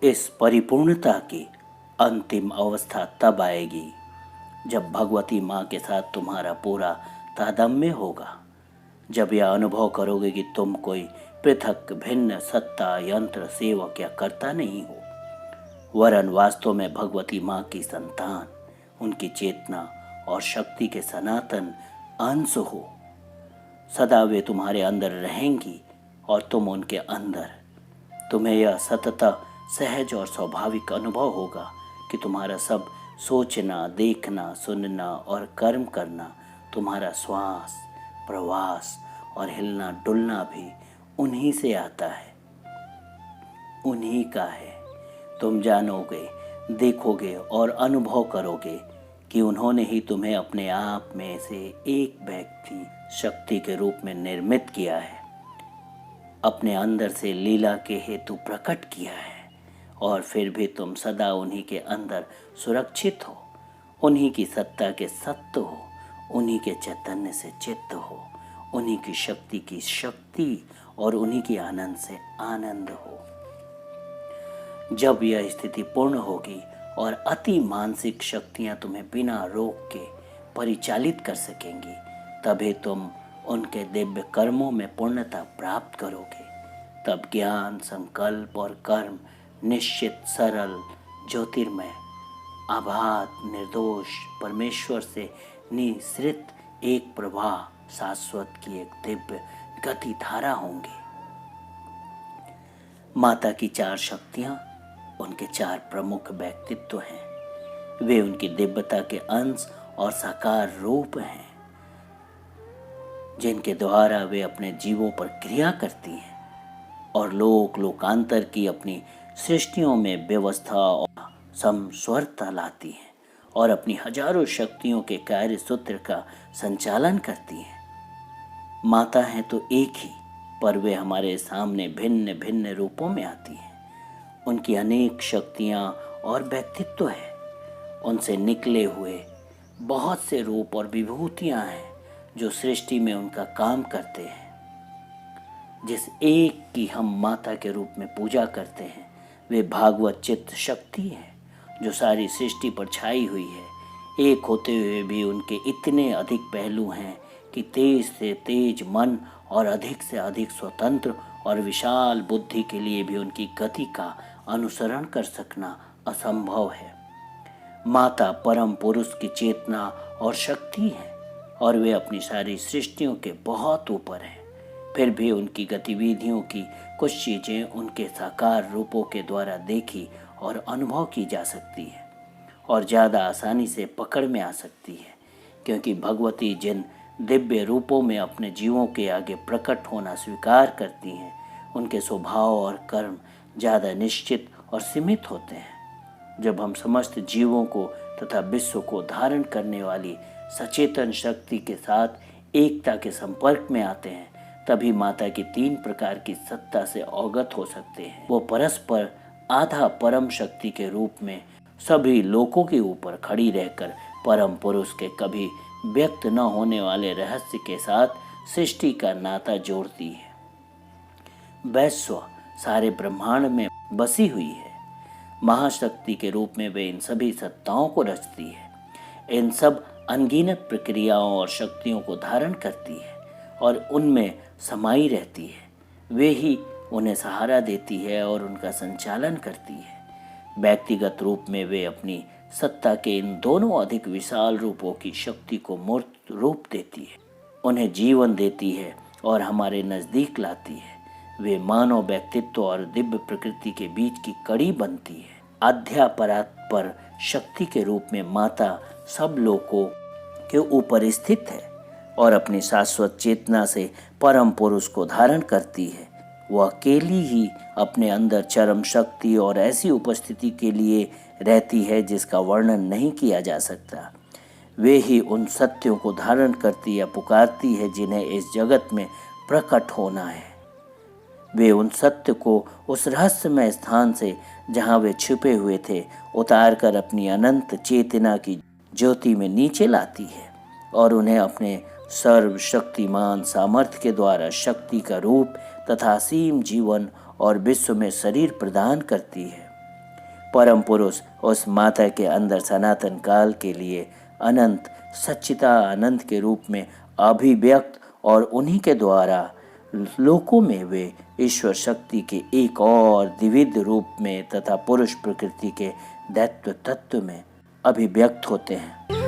इस परिपूर्णता की अंतिम अवस्था तब आएगी जब भगवती माँ के साथ तुम्हारा पूरा तादात्म्य होगा, जब यह अनुभव करोगे कि तुम कोई पृथक भिन्न सत्ता, यंत्र, सेवक या कर्ता नहीं हो, वरन वास्तव में भगवती माँ की संतान, उनकी चेतना और शक्ति के सनातन अंश हो। सदा वे तुम्हारे अंदर रहेंगी और तुम उनके अंदर। तुम्हें यह सततः सहज और स्वाभाविक अनुभव होगा कि तुम्हारा सब सोचना, देखना, सुनना और कर्म करना, तुम्हारा श्वास, प्रवास और हिलना डुलना भी उन्हीं से आता है, उन्हीं का है। तुम जानोगे, देखोगे और अनुभव करोगे कि उन्होंने ही तुम्हें अपने आप में से एक व्यक्ति शक्ति के रूप में निर्मित किया है, अपने अंदर से लीला के हेतु प्रकट किया है, और फिर भी तुम सदा उन्हीं के अंदर सुरक्षित हो, उन्हीं की सत्ता के सत्य हो, उन्हीं के चैतन्य से चित्त हो, उन्हीं की शक्ति और उन्हीं की आनंद से आनंद हो। जब यह स्थिति पूर्ण होगी और अति मानसिक शक्तियां तुम्हें बिना रोक के परिचालित कर सकेंगी, तभी तुम उनके दिव्य कर्मों में पूर्णता प्राप्त करोगे। तब ज्ञान, संकल्प और कर्म निश्चित, सरल, ज्योतिर्मय, अबाध, निर्दोष, परमेश्वर से निःसृत एक प्रवाह, शाश्वत की एक दिव्य गति धारा होंगी। माता की 4 शक्तियां उनके 4 प्रमुख व्यक्तित्व हैं। वे उनकी दिव्यता के अंश और साकार रूप हैं, जिनके द्वारा वे अपने जीवों पर क्रिया करती हैं और लोकांतर की अपनी सृष्टियों में व्यवस्था और समस्वरता लाती हैं और अपनी हजारों शक्तियों के कार्य सूत्र का संचालन करती हैं। माता हैं तो एक ही, पर वे हमारे सामने भिन्न भिन्न रूपों में आती हैं। उनकी अनेक शक्तियाँ और व्यक्तित्व है। उनसे निकले हुए बहुत से रूप और विभूतियाँ हैं जो सृष्टि में उनका काम करते हैं। जिस एक की हम माता के रूप में पूजा करते हैं, वे भागवत चित्त शक्ति है जो सारी सृष्टि पर छाई हुई है। एक होते हुए भी उनके इतने अधिक पहलू हैं कि तेज से तेज मन और अधिक से अधिक स्वतंत्र और विशाल बुद्धि के लिए भी उनकी गति का अनुसरण कर सकना असंभव है। माता परम पुरुष की चेतना और शक्ति है और वे अपनी सारी सृष्टियों के बहुत ऊपर हैं। फिर भी उनकी गतिविधियों की कुछ चीज़ें उनके साकार रूपों के द्वारा देखी और अनुभव की जा सकती है और ज़्यादा आसानी से पकड़ में आ सकती है, क्योंकि भगवती जिन दिव्य रूपों में अपने जीवों के आगे प्रकट होना स्वीकार करती हैं, उनके स्वभाव और कर्म ज़्यादा निश्चित और सीमित होते हैं। जब हम समस्त जीवों को तथा विश्व को धारण करने वाली सचेतन शक्ति के साथ एकता के संपर्क में आते हैं, तभी माता की 3 प्रकार की सत्ता से अवगत हो सकते हैं। वो परस्पर आधा परम शक्ति के रूप में सभी लोकों के ऊपर खड़ी रहकर परम पुरुष के कभी व्यक्त न होने वाले रहस्य के साथ सृष्टि का नाता जोड़ती है। वैश्व सारे ब्रह्मांड में बसी हुई है। महाशक्ति के रूप में वे इन सभी सत्ताओं को रचती है, इन सब अनगिनत प्रक्रियाओं और शक्तियों को धारण करती है और उनमें समाई रहती है। वे ही उन्हें सहारा देती है और उनका संचालन करती है। व्यक्तिगत रूप में वे अपनी सत्ता के इन दोनों अधिक विशाल रूपों की शक्ति को मूर्त रूप देती है, उन्हें जीवन देती है और हमारे नज़दीक लाती है। वे मानव व्यक्तित्व और दिव्य प्रकृति के बीच की कड़ी बनती है। अध्यापरात्पर शक्ति के रूप में माता सब लोगों के ऊपर स्थित है और अपनी शाश्वत चेतना से परम पुरुष को धारण करती है। वह अकेली ही अपने अंदर चरम शक्ति और ऐसी उपस्थिति के लिए रहती है जिसका वर्णन नहीं किया जा सकता। वे ही उन सत्यों को धारण करती या पुकारती है जिन्हें इस जगत में प्रकट होना है। वे उन सत्य को उस रहस्यमय स्थान से जहाँ वे छिपे हुए थे उतार कर अपनी अनंत चेतना की ज्योति में नीचे लाती है और उन्हें अपने सर्वशक्तिमान सामर्थ्य के द्वारा शक्ति का रूप तथा असीम जीवन और विश्व में शरीर प्रदान करती है। परम पुरुष उस माता के अंदर सनातन काल के लिए अनंत सच्चिदानंद के रूप में अभिव्यक्त और उन्हीं के द्वारा लोकों में वे ईश्वर शक्ति के एक और द्विविध रूप में तथा पुरुष प्रकृति के दैत्य तत्व में अभिव्यक्त होते हैं।